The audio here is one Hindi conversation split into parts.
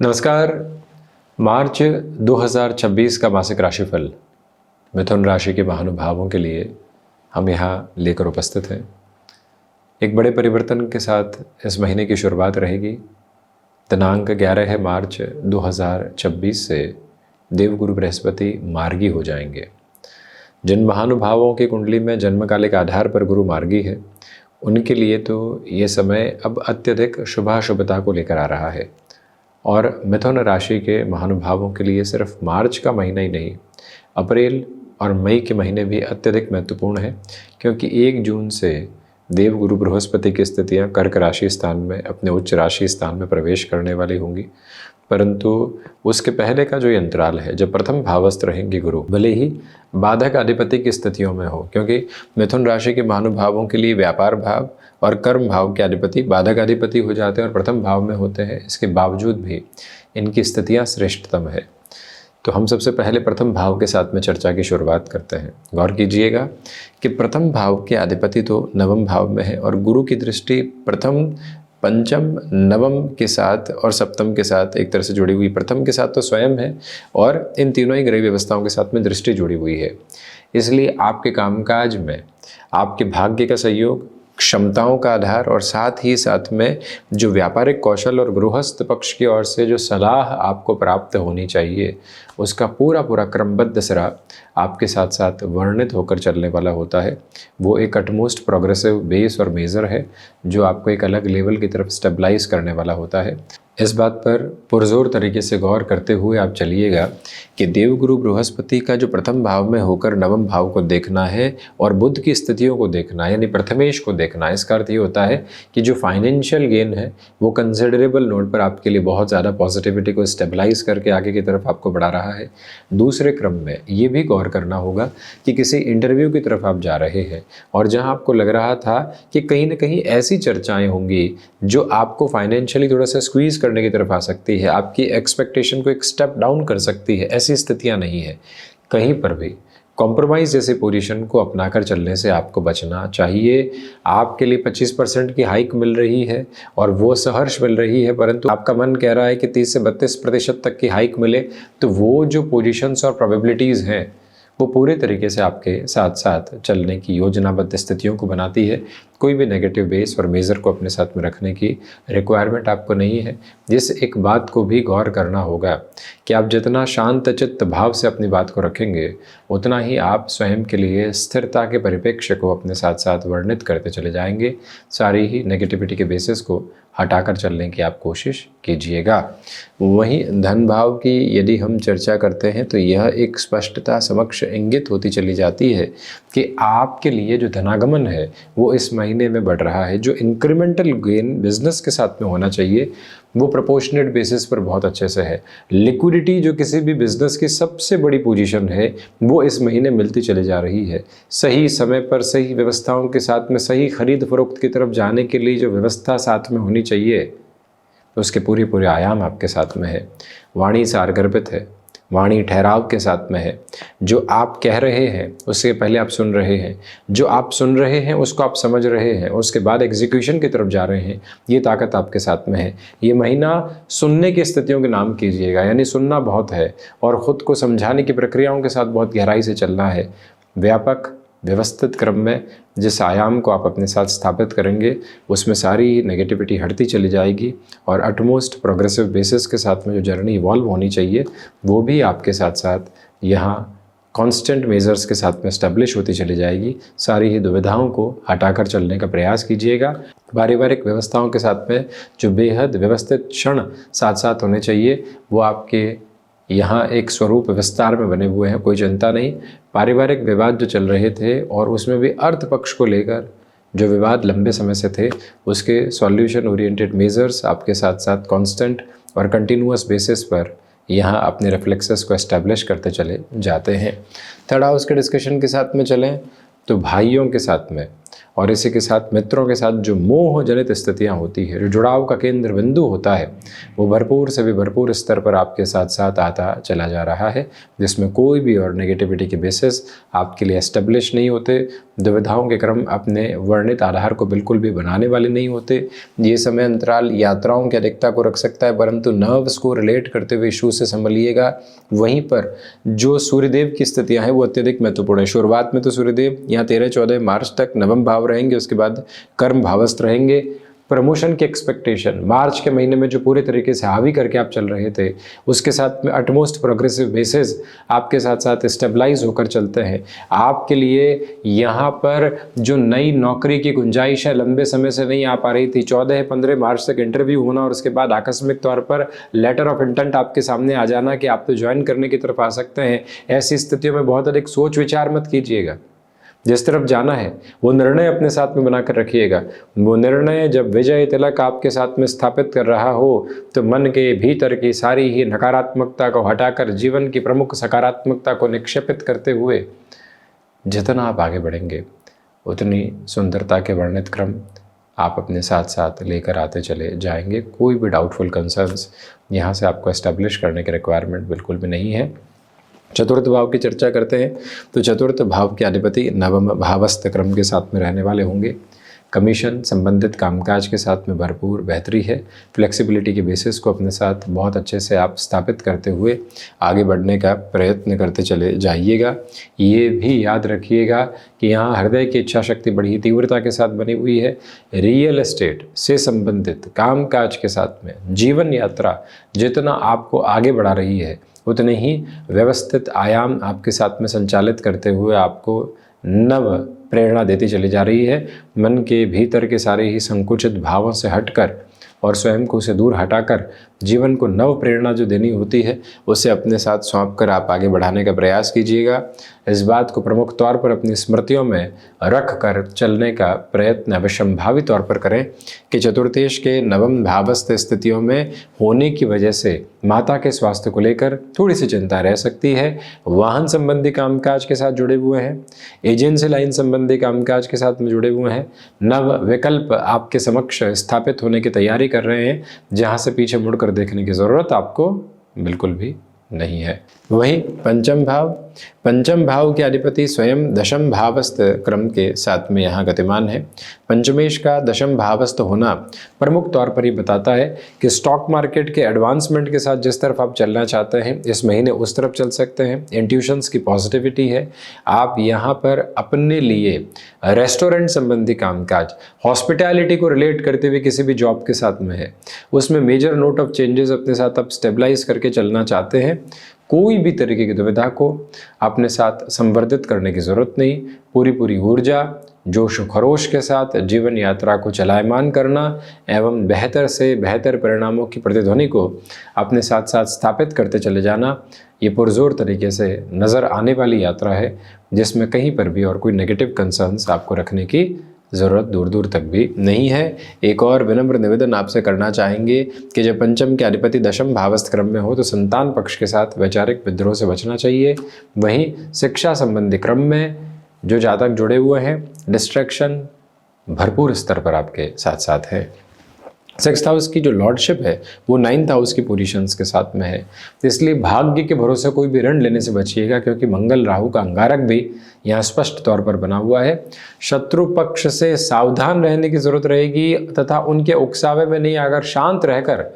नमस्कार। मार्च 2026 का मासिक राशिफल मिथुन राशि के महानुभावों के लिए हम यहाँ लेकर उपस्थित हैं। एक बड़े परिवर्तन के साथ इस महीने की शुरुआत रहेगी। दिनांक 11 है मार्च 2026 से देवगुरु बृहस्पति मार्गी हो जाएंगे। जिन महानुभावों की कुंडली में जन्मकालिक आधार पर गुरु मार्गी है, उनके लिए तो ये समय अब अत्यधिक शुभाशुभता को लेकर आ रहा है। और मिथुन राशि के महानुभावों के लिए सिर्फ मार्च का महीना ही नहीं, अप्रैल और मई के महीने भी अत्यधिक महत्वपूर्ण है, क्योंकि 1 जून से देवगुरु बृहस्पति की स्थितियां कर्क राशि स्थान में अपने उच्च राशि स्थान में प्रवेश करने वाली होंगी। परंतु उसके पहले का जो अंतराल है, जब प्रथम भावस्थ रहेंगे गुरु, भले ही बाधक अधिपति की स्थितियों में हो, क्योंकि मिथुन राशि के महानुभावों के लिए व्यापार भाव और कर्म भाव के अधिपति बाधक अधिपति हो जाते हैं और प्रथम भाव में होते हैं। इसके बावजूद भी इनकी स्थितियां श्रेष्ठतम है। तो हम सबसे पहले प्रथम भाव के साथ में चर्चा की शुरुआत करते हैं। गौर कीजिएगा कि प्रथम भाव के अधिपति तो नवम भाव में है और गुरु की दृष्टि प्रथम, पंचम, नवम के साथ और सप्तम के साथ एक तरह से जुड़ी हुई। प्रथम के साथ तो स्वयं है और इन तीनों ही ग्रह व्यवस्थाओं के साथ में दृष्टि जुड़ी हुई है। इसलिए आपके कामकाज में आपके भाग्य का सहयोग, क्षमताओं का आधार और साथ ही साथ में जो व्यापारिक कौशल और गृहस्थ पक्ष की ओर से जो सलाह आपको प्राप्त होनी चाहिए, उसका पूरा क्रमबद्ध सिरा आपके साथ साथ वर्णित होकर चलने वाला होता है। वो एक अटमोस्ट प्रोग्रेसिव बेस और मेजर है जो आपको एक अलग लेवल की तरफ स्टेबलाइज करने वाला होता है। इस बात पर पुरजोर तरीके से गौर करते हुए आप चलिएगा कि देवगुरु बृहस्पति का जो प्रथम भाव में होकर नवम भाव को देखना है और बुध की स्थितियों को देखना है, यानी प्रथमेश को देखना है। इसका अर्थ ये होता है कि जो फाइनेंशियल गेन है वो कंसिडरेबल नोट पर आपके लिए बहुत ज़्यादा पॉजिटिविटी को स्टेबलाइज करके आगे की तरफ आपको बढ़ा रहा है। दूसरे क्रम में ये भी गौर करना होगा कि किसी इंटरव्यू की तरफ आप जा रहे हैं और जहाँ आपको लग रहा था कि कहीं ना कहीं ऐसी चर्चाएँ होंगी जो आपको फाइनेंशियली थोड़ा सा स्क्वीज करने की तरफ आ सकती है, आपकी एक्सपेक्टेशन को एक स्टेप डाउन कर सकती है। ऐसी स्थितियां नहीं है। कहीं पर भी कॉम्प्रोमाइज़ जैसे पोजीशन को अपनाकर चलने से आपको बचना चाहिए। आपके लिए 25% की हाइक मिल रही है और वो सहर्ष मिल रही है, परंतु आपका मन कह रहा है कि 30 से 32% तक की हाइक मिले, तो वो जो पोजीशंस और प्रोबेबिलिटीज़ हैं वो पूरे तरीके से आपके साथ साथ चलने की योजनाबद्ध स्थितियों को बनाती है। कोई भी नेगेटिव बेस और मेज़र को अपने साथ में रखने की रिक्वायरमेंट आपको नहीं है। जिस एक बात को भी गौर करना होगा कि आप जितना शांत चित्त भाव से अपनी बात को रखेंगे, उतना ही आप स्वयं के लिए स्थिरता के परिप्रेक्ष्य को अपने साथ साथ वर्णित करते चले जाएंगे। सारी ही नेगेटिविटी के बेसिस को हटाकर चलने की आप कोशिश कीजिएगा। वहीं धन भाव की यदि हम चर्चा करते हैं तो यह एक स्पष्टता समक्ष इंगित होती चली जाती है कि आपके लिए जो धनागमन है वो इस महीने में बढ़ रहा है। जो इंक्रीमेंटल गेन बिजनेस के साथ में होना चाहिए वो प्रोपोर्शनेट बेसिस पर बहुत अच्छे से है। लिक्विडिटी जो किसी भी बिजनेस की सबसे बड़ी पोजीशन है वो इस महीने मिलती चली जा रही है। सही समय पर सही व्यवस्थाओं के साथ में सही खरीद फरोख्त की तरफ जाने के लिए जो व्यवस्था साथ में होनी चाहिए उसके पूरे आयाम आपके साथ में है। वाणी सारगर्भित है, वाणी ठहराव के साथ में है। जो आप कह रहे हैं उससे पहले आप सुन रहे हैं, जो आप सुन रहे हैं उसको आप समझ रहे हैं, उसके बाद एग्जीक्यूशन की तरफ जा रहे हैं। ये ताकत आपके साथ में है। ये महीना सुनने की स्थितियों के नाम कीजिएगा, यानी सुनना बहुत है और ख़ुद को समझाने की प्रक्रियाओं के साथ बहुत गहराई से चलना है। व्यापक व्यवस्थित क्रम में जिस आयाम को आप अपने साथ स्थापित करेंगे उसमें सारी नेगेटिविटी हटती चली जाएगी और अटमोस्ट प्रोग्रेसिव बेसिस के साथ में जो जर्नी इवॉल्व होनी चाहिए वो भी आपके साथ साथ यहाँ कांस्टेंट मेजर्स के साथ में एस्टेब्लिश होती चली जाएगी। सारी ही दुविधाओं को हटाकर चलने का प्रयास कीजिएगा। पारिवारिक व्यवस्थाओं के साथ में जो बेहद व्यवस्थित क्षण साथ साथ होने चाहिए वो आपके यहाँ एक स्वरूप विस्तार में बने हुए हैं। कोई चिंता नहीं। पारिवारिक विवाद जो चल रहे थे और उसमें भी अर्थ पक्ष को लेकर जो विवाद लंबे समय से थे उसके सॉल्यूशन ओरिएंटेड मेजर्स आपके साथ साथ कांस्टेंट और कंटिन्यूअस बेसिस पर यहाँ अपने रिफ्लेक्सेस को एस्टैब्लिश करते चले जाते हैं। थर्ड हाउस के डिस्कशन के साथ में चलें तो भाइयों के साथ में और इसी के साथ मित्रों के साथ जो मोह जनित स्थितियाँ होती है, जो जुड़ाव का केंद्र बिंदु होता है, वो भरपूर से भी भरपूर स्तर पर आपके साथ साथ आता चला जा रहा है, जिसमें कोई भी और नेगेटिविटी के बेसिस आपके लिए एस्टेब्लिश नहीं होते। दुविधाओं के क्रम अपने वर्णित आधार को बिल्कुल भी बनाने वाले नहीं होते। ये समय अंतराल यात्राओं की अधिकता को रख सकता है, परंतु नर्व्स को रिलेट करते हुए इशू से संभलिएगा। वहीं पर जो सूर्यदेव की स्थितियां हैं वो अत्यधिक महत्वपूर्ण है। शुरुआत में तो सूर्यदेव यहाँ 13-14 मार्च तक नवम भाव रहेंगे, उसके बाद कर्म भावस्थ रहेंगे। प्रमोशन की एक्सपेक्टेशन मार्च के महीने में जो पूरे तरीके से हावी करके आप चल रहे थे, उसके साथ में अटमोस्ट प्रोग्रेसिव बेसिस आपके साथ साथ स्टेबलाइज होकर चलते हैं। आपके लिए यहाँ पर जो नई नौकरी की गुंजाइश है, लंबे समय से नहीं आ पा रही थी, 14-15 मार्च तक इंटरव्यू होना और उसके बाद आकस्मिक तौर पर लेटर ऑफ इंटेंट आपके सामने आ जाना कि आप तो ज्वाइन करने की तरफ आ सकते हैं। ऐसी स्थितियों में बहुत अधिक सोच विचार मत कीजिएगा। जिस तरफ जाना है वो निर्णय अपने साथ में बनाकर रखिएगा। वो निर्णय जब विजय तिलक आपके साथ में स्थापित कर रहा हो तो मन के भीतर की सारी ही नकारात्मकता को हटाकर जीवन की प्रमुख सकारात्मकता को निक्षेपित करते हुए जितना आप आगे बढ़ेंगे उतनी सुंदरता के वर्णित क्रम आप अपने साथ साथ लेकर आते चले जाएंगे। कोई भी डाउटफुल कंसर्न्स यहाँ से आपको एस्टेब्लिश करने की रिक्वायरमेंट बिल्कुल भी नहीं है। चतुर्थ भाव की चर्चा करते हैं तो चतुर्थ भाव के अधिपति नवम भावस्थ क्रम के साथ में रहने वाले होंगे। कमीशन संबंधित कामकाज के साथ में भरपूर बेहतरी है। फ्लेक्सिबिलिटी के बेसिस को अपने साथ बहुत अच्छे से आप स्थापित करते हुए आगे बढ़ने का प्रयत्न करते चले जाइएगा। ये भी याद रखिएगा कि यहाँ हृदय की इच्छा शक्ति बड़ी तीव्रता के साथ बनी हुई है। रियल एस्टेट से संबंधित कामकाज के साथ में जीवन यात्रा जितना आपको आगे बढ़ा रही है उतने ही व्यवस्थित आयाम आपके साथ में संचालित करते हुए आपको नव प्रेरणा देती चली जा रही है। मन के भीतर के सारे ही संकुचित भावों से हटकर और स्वयं को उसे दूर हटाकर जीवन को नव प्रेरणा जो देनी होती है उसे अपने साथ सौंप कर आप आगे बढ़ाने का प्रयास कीजिएगा। इस बात को प्रमुख तौर पर अपनी स्मृतियों में रख कर चलने का प्रयत्न अवश्यंभावी तौर पर करें कि चतुर्थेश के नवम भावस्थ स्थितियों में होने की वजह से माता के स्वास्थ्य को लेकर थोड़ी सी चिंता रह सकती है। वाहन संबंधी कामकाज के साथ जुड़े हुए हैं, एजेंसी लाइन संबंधी कामकाज के साथ में जुड़े हुए हैं, नव विकल्प आपके समक्ष स्थापित होने की तैयारी कर रहे हैं, जहां से पीछे मुड़कर देखने की जरूरत आपको बिल्कुल भी नहीं है। वहीं पंचम भाव के अधिपति स्वयं दशम भावस्थ क्रम के साथ में यहाँ गतिमान है। पंचमेश का दशम भावस्थ होना प्रमुख तौर पर ही बताता है कि स्टॉक मार्केट के एडवांसमेंट के साथ जिस तरफ आप चलना चाहते हैं इस महीने उस तरफ चल सकते हैं। इंट्यूशंस की पॉजिटिविटी है। आप यहाँ पर अपने लिए रेस्टोरेंट संबंधी कामकाज, हॉस्पिटैलिटी को रिलेट करते हुए किसी भी जॉब के साथ में है, उसमें मेजर नोट ऑफ चेंजेस अपने साथ आप स्टेबलाइज करके चलना चाहते हैं। कोई भी तरीके की दुविधा को अपने साथ संवर्धित करने की ज़रूरत नहीं। पूरी ऊर्जा, जोश खरोश के साथ जीवन यात्रा को चलायमान करना एवं बेहतर से बेहतर परिणामों की प्रतिध्वनि को अपने साथ साथ स्थापित करते चले जाना, ये पुरजोर तरीके से नज़र आने वाली यात्रा है, जिसमें कहीं पर भी और कोई नेगेटिव कंसर्न्स आपको रखने की ज़रूरत दूर दूर तक भी नहीं है। एक और विनम्र निवेदन आपसे करना चाहेंगे कि जब पंचम के अधिपति दशम भावस्थ क्रम में हो तो संतान पक्ष के साथ वैचारिक विद्रोह से बचना चाहिए। वहीं शिक्षा संबंधी क्रम में जो जातक जुड़े हुए हैं, डिस्ट्रैक्शन भरपूर स्तर पर आपके साथ साथ है। 6th हाउस की जो लॉर्डशिप है वो 9th हाउस की पोजीशंस के साथ में है, इसलिए भाग्य के भरोसे कोई भी ऋण लेने से बचिएगा, क्योंकि मंगल राहु का अंगारक भी यहाँ स्पष्ट तौर पर बना हुआ है। शत्रु पक्ष से सावधान रहने की जरूरत रहेगी तथा उनके उकसावे में नहीं आकर शांत रहकर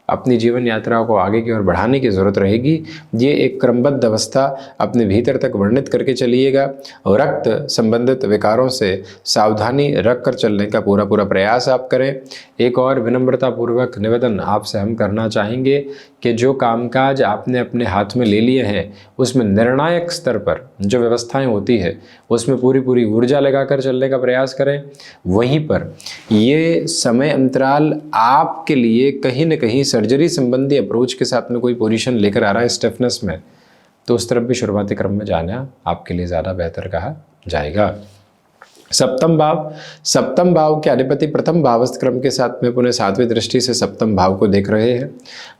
अपनी जीवन यात्रा को आगे की ओर बढ़ाने की ज़रूरत रहेगी। ये एक क्रमबद्ध अवस्था अपने भीतर तक वर्णित करके चलिएगा और रक्त संबंधित विकारों से सावधानी रख कर चलने का पूरा प्रयास आप करें। एक और विनम्रतापूर्वक निवेदन आपसे हम करना चाहेंगे कि जो कामकाज आपने अपने हाथ में ले लिए हैं उसमें निर्णायक स्तर पर जो व्यवस्थाएं होती है उसमें पूरी ऊर्जा लगाकर चलने का प्रयास करें। वहीं पर ये समय अंतराल आपके लिए कहीं न कहीं सर्जरी संबंधी अप्रोच के साथ में कोई पोजीशन लेकर आ रहा है स्टिफनेस में, तो उस तरफ भी शुरुआती क्रम में जाना आपके लिए ज़्यादा बेहतर कहा जाएगा। सप्तम भाव के अधिपति प्रथम भावस्थ क्रम के साथ में पुनः 7वीं दृष्टि से सप्तम भाव को देख रहे हैं।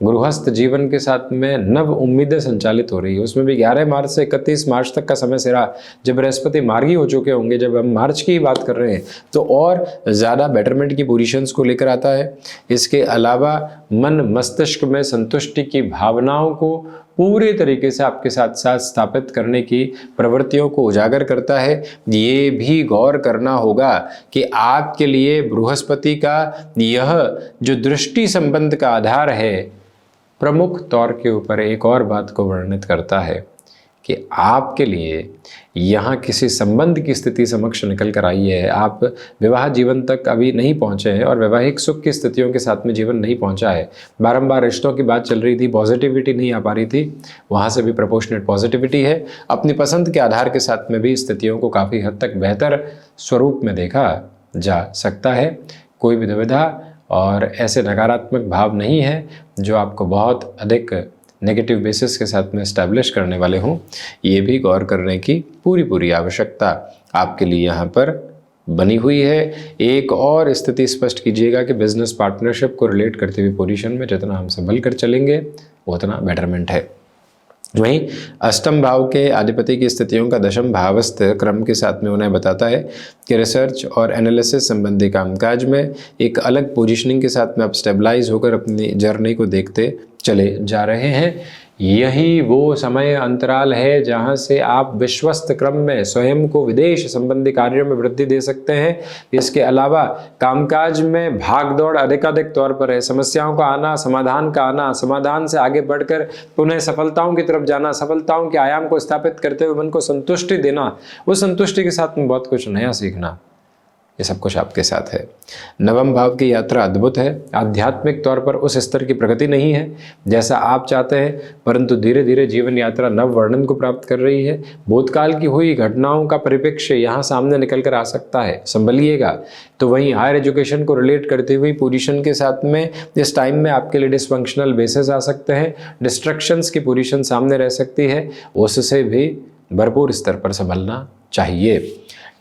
गृहस्थ जीवन के साथ में नव उम्मीदें संचालित हो रही है, उसमें भी 11 मार्च से 31 मार्च तक का समय सिरा जब बृहस्पति मार्गी हो चुके होंगे, जब हम मार्च की बात कर रहे हैं तो और ज़्यादा बेटरमेंट की पोजीशंस को लेकर आता है। इसके अलावा मन मस्तिष्क में संतुष्टि की भावनाओं को पूरे तरीके से आपके साथ साथ स्थापित करने की प्रवृत्तियों को उजागर करता है। ये भी गौर करना होगा कि आपके लिए बृहस्पति का यह जो दृष्टि संबंध का आधार है, प्रमुख तौर के ऊपर एक और बात को वर्णित करता है कि आपके लिए यहाँ किसी संबंध की स्थिति समक्ष निकल कर आई है। आप विवाह जीवन तक अभी नहीं पहुँचे हैं और वैवाहिक सुख की स्थितियों के साथ में जीवन नहीं पहुँचा है। बारंबार रिश्तों की बात चल रही थी, पॉजिटिविटी नहीं आ पा रही थी, वहाँ से भी प्रोपोर्शनेट पॉजिटिविटी है। अपनी पसंद के आधार के साथ में भी स्थितियों को काफ़ी हद तक बेहतर स्वरूप में देखा जा सकता है। कोई भी दुविधा और ऐसे नकारात्मक भाव नहीं है जो आपको बहुत अधिक नेगेटिव बेसिस के साथ में इस्टेब्लिश करने वाले हों। ये भी गौर करने की पूरी आवश्यकता आपके लिए यहाँ पर बनी हुई है। एक और स्थिति स्पष्ट कीजिएगा कि बिजनेस पार्टनरशिप को रिलेट करते हुए पोजीशन में जितना हम संभल कर चलेंगे उतना बेटरमेंट है। वहीं अष्टम भाव के अधिपति की स्थितियों का दशम भावस्थ क्रम के साथ में उन्हें बताता है कि रिसर्च और एनालिसिस संबंधी कामकाज में एक अलग पोजीशनिंग के साथ में आप स्टेबलाइज होकर अपनी जर्नी को देखते चले जा रहे हैं। यही वो समय अंतराल है जहां से आप विश्वस्त क्रम में स्वयं को विदेश संबंधी कार्यों में वृद्धि दे सकते हैं। इसके अलावा कामकाज में भागदौड़ अधिकाधिक तौर पर है, समस्याओं का आना, समाधान का आना, समाधान से आगे बढ़कर पुनः सफलताओं की तरफ जाना, सफलताओं के आयाम को स्थापित करते हुए मन को संतुष्टि देना, उस संतुष्टि के साथ में बहुत कुछ नया सीखना, ये सब कुछ आपके साथ है। नवम भाव की यात्रा अद्भुत है। आध्यात्मिक तौर पर उस स्तर की प्रगति नहीं है जैसा आप चाहते हैं, परंतु धीरे धीरे जीवन यात्रा नव वर्णन को प्राप्त कर रही है। भूतकाल की हुई घटनाओं का परिप्रेक्ष्य यहाँ सामने निकल कर आ सकता है, संभलिएगा। तो वहीं हायर एजुकेशन को रिलेट करते हुए पोजीशन के साथ में इस टाइम में आपके लिए डिसफंक्शनल बेसिस आ सकते हैं, डिस्ट्रक्शंस की पोजीशन सामने रह सकती है, उससे भी भरपूर स्तर पर संभलना चाहिए।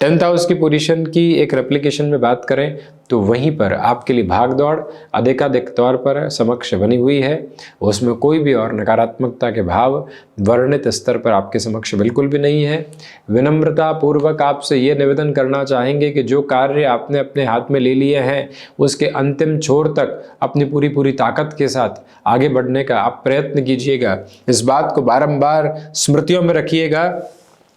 10th हाउस की पोजीशन की एक रेप्लिकेशन में बात करें तो वहीं पर आपके लिए भागदौड़ अधिकाधिक तौर पर समक्ष बनी हुई है। उसमें कोई भी और नकारात्मकता के भाव वर्णित स्तर पर आपके समक्ष बिल्कुल भी नहीं है। विनम्रता पूर्वक आपसे ये निवेदन करना चाहेंगे कि जो कार्य आपने अपने हाथ में ले लिए हैं उसके अंतिम छोर तक अपनी पूरी ताकत के साथ आगे बढ़ने का आप प्रयत्न कीजिएगा। इस बात को बारंबार स्मृतियों में रखिएगा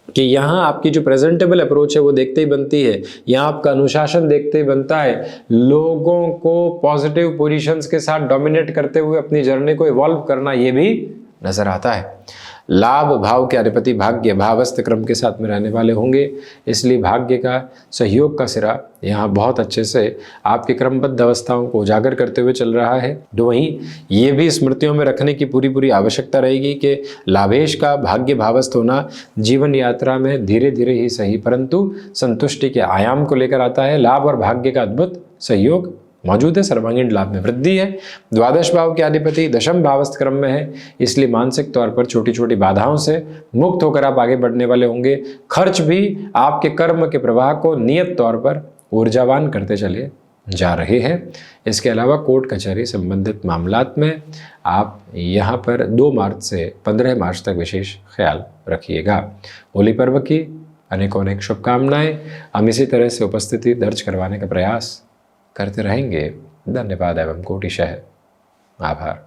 कि यहाँ आपकी जो प्रेजेंटेबल अप्रोच है वो देखते ही बनती है, यहाँ आपका अनुशासन देखते ही बनता है। लोगों को पॉजिटिव पोजीशंस के साथ डोमिनेट करते हुए अपनी जर्नी को इवॉल्व करना, ये भी नजर आता है। लाभ भाव के अधिपति भाग्य भावस्थ क्रम के साथ में रहने वाले होंगे, इसलिए भाग्य का सहयोग का सिरा यहाँ बहुत अच्छे से आपकी क्रमबद्ध अवस्थाओं को उजागर करते हुए चल रहा है। तो वहीं ये भी स्मृतियों में रखने की पूरी आवश्यकता रहेगी कि लाभेश का भाग्य भावस्थ होना जीवन यात्रा में धीरे धीरे ही सही परंतु संतुष्टि के आयाम को लेकर आता है। लाभ और भाग्य का अद्भुत सहयोग मौजूद है, सर्वांगीण लाभ में वृद्धि है। द्वादश भाव के अधिपति दशम भावस्थ क्रम में है, इसलिए मानसिक तौर पर छोटी बाधाओं से मुक्त होकर आप आगे बढ़ने वाले होंगे। खर्च भी आपके कर्म के प्रवाह को नियत तौर पर ऊर्जावान करते चले जा रहे हैं। इसके अलावा कोर्ट कचहरी संबंधित मामलात में आप यहाँ पर 2 मार्च से 15 मार्च तक विशेष ख्याल रखिएगा। होली पर्व की अनेक शुभकामनाएं। हम इसी तरह से उपस्थिति दर्ज करवाने का प्रयास करते रहेंगे। धन्यवाद एवं कोटिशः आभार।